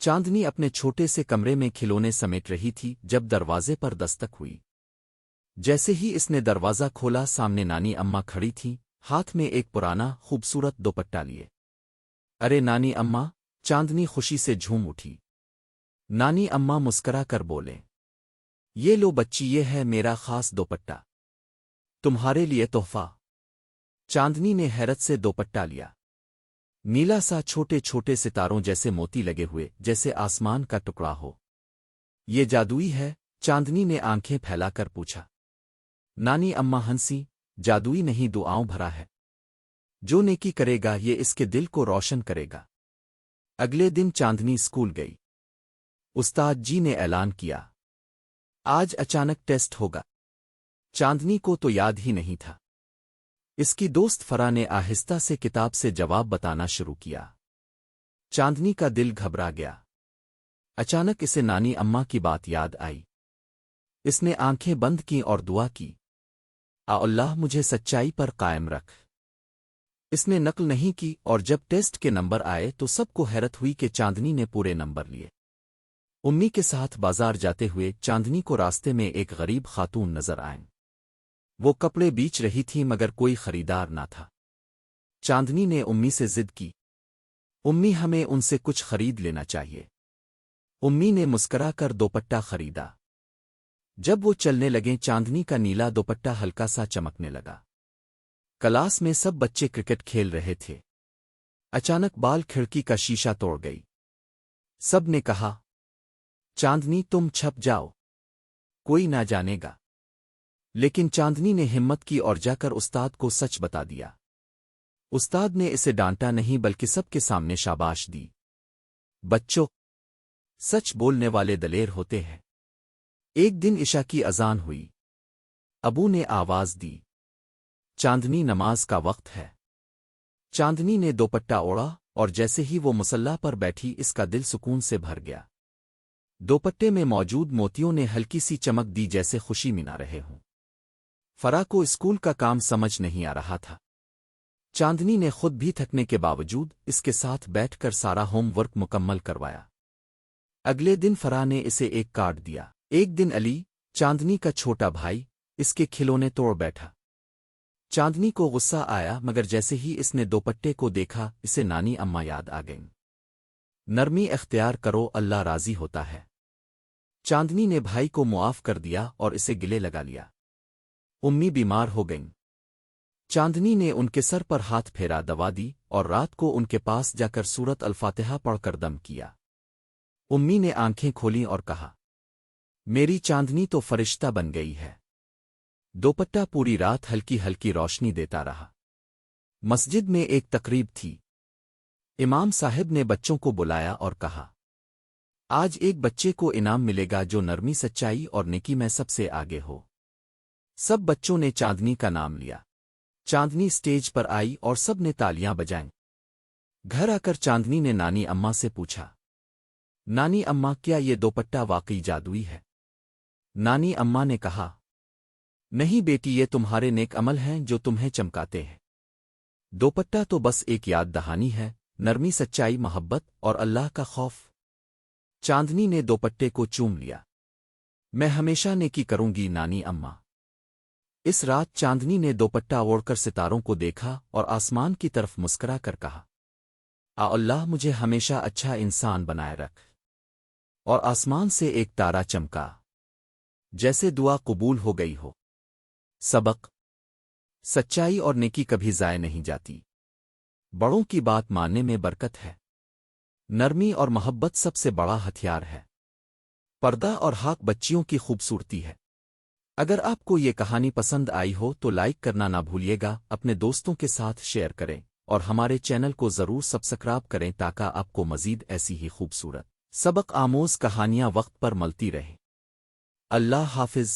चांदनी अपने छोटे से कमरे में खिलौने समेट रही थी जब दरवाजे पर दस्तक हुई। जैसे ही इसने दरवाज़ा खोला, सामने नानी अम्मा खड़ी थीं, हाथ में एक पुराना खूबसूरत दोपट्टा लिए। अरे नानी अम्मा! चांदनी खुशी से झूम उठी। नानी अम्मा मुस्करा कर बोले, ये लो बच्ची, ये है मेरा खास दोपट्टा, तुम्हारे लिए तोहफा। चांदनी ने हैरत से दोपट्टा लिया। नीला सा, छोटे छोटे सितारों जैसे मोती लगे हुए, जैसे आसमान का टुकड़ा हो। ये जादुई है? चांदनी ने आंखें फैलाकर पूछा। नानी अम्मा हंसी, जादुई नहीं, दुआओं भरा है। जो नेकी करेगा ये इसके दिल को रोशन करेगा। अगले दिन चांदनी स्कूल गई। उस्ताद जी ने ऐलान किया, आज अचानक टेस्ट होगा। चांदनी को तो याद ही नहीं था। इसकी दोस्त फरा ने आहिस्ता से किताब से जवाब बताना शुरू किया। चांदनी का दिल घबरा गया। अचानक इसे नानी अम्मा की बात याद आई। इसने आंखें बंद की और दुआ की, आ अल्लाह मुझे सच्चाई पर कायम रख। इसने नकल नहीं की और जब टेस्ट के नंबर आए तो सबको हैरत हुई कि चांदनी ने पूरे नंबर लिए। उम्मी के साथ बाजार जाते हुए चांदनी को रास्ते में एक गरीब खातून नजर आए। वो कपड़े बेच रही थी मगर कोई खरीदार ना था। चांदनी ने उम्मी से जिद की, उम्मी हमें उनसे कुछ खरीद लेना चाहिए। उम्मी ने मुस्कराकर दोपट्टा खरीदा। जब वो चलने लगे, चांदनी का नीला दोपट्टा हल्का सा चमकने लगा। क्लास में सब बच्चे क्रिकेट खेल रहे थे। अचानक बाल खिड़की का शीशा तोड़ गई। सब ने कहा, चांदनी तुम छप जाओ, कोई ना जानेगा। लेकिन चांदनी ने हिम्मत की और जाकर उस्ताद को सच बता दिया। उस्ताद ने इसे डांटा नहीं बल्कि सबके सामने शाबाश दी। बच्चों, सच बोलने वाले दलेर होते हैं। एक दिन इशा की अजान हुई। अबू ने आवाज दी, चांदनी नमाज का वक्त है। चांदनी ने दोपट्टा ओढ़ा और जैसे ही वो मुसल्ला पर बैठी, इसका दिल सुकून से भर गया। दोपट्टे में मौजूद मोतियों ने हल्की सी चमक दी, जैसे खुशी मना रहे हों। फरा को स्कूल का काम समझ नहीं आ रहा था। चांदनी ने खुद भी थकने के बावजूद इसके साथ बैठकर सारा होमवर्क मुकम्मल करवाया। अगले दिन फरा ने इसे एक कार्ड दिया। एक दिन अली, चांदनी का छोटा भाई, इसके खिलौने तोड़ बैठा। चांदनी को गुस्सा आया मगर जैसे ही इसने दोपट्टे को देखा, इसे नानी अम्मा याद आ गईं। नरमी अख्तियार करो, अल्लाह राजी होता है। चांदनी ने भाई को मुआफ कर दिया और इसे गले लगा लिया। उम्मी बीमार हो गईं। चांदनी ने उनके सर पर हाथ फेरा, दवा दी और रात को उनके पास जाकर सूरत अल-फातिहा पढ़कर दम किया। उम्मी ने आंखें खोलीं और कहा, मेरी चांदनी तो फरिश्ता बन गई है। दोपट्टा पूरी रात हल्की हल्की रोशनी देता रहा। मस्जिद में एक तकरीब थी। इमाम साहिब ने बच्चों को बुलाया और कहा, आज एक बच्चे को इनाम मिलेगा जो नरमी, सच्चाई और नेकी में सबसे आगे हो। सब बच्चों ने चांदनी का नाम लिया। चांदनी स्टेज पर आई और सब ने तालियां बजाईं। घर आकर चांदनी ने नानी अम्मा से पूछा, नानी अम्मा, क्या ये दोपट्टा वाकई जादुई है? नानी अम्मा ने कहा, नहीं बेटी, ये तुम्हारे नेक अमल हैं जो तुम्हें चमकाते हैं। दोपट्टा तो बस एक याद दहानी है, नरमी, सच्चाई, मोहब्बत और अल्लाह का खौफ। चांदनी ने दोपट्टे को चूम लिया। मैं हमेशा नेकी करूंगी नानी अम्मा। इस रात चांदनी ने दोपट्टा ओढ़कर सितारों को देखा और आसमान की तरफ मुस्करा कर कहा, आ अल्लाह मुझे हमेशा अच्छा इंसान बनाए रख। और आसमान से एक तारा चमका, जैसे दुआ कबूल हो गई हो। सबक: सच्चाई और नेकी कभी ज़ाय नहीं जाती। बड़ों की बात मानने में बरकत है। नरमी और मोहब्बत सबसे बड़ा हथियार है। पर्दा और हाक बच्चियों की खूबसूरती है। अगर आपको ये कहानी पसंद आई हो तो लाइक करना ना भूलिएगा, अपने दोस्तों के साथ शेयर करें और हमारे चैनल को ज़रूर सब्सक्राइब करें ताकि आपको मज़ीद ऐसी ही खूबसूरत सबक आमोज़ कहानियाँ वक्त पर मिलती रहें। अल्लाह हाफ़िज़।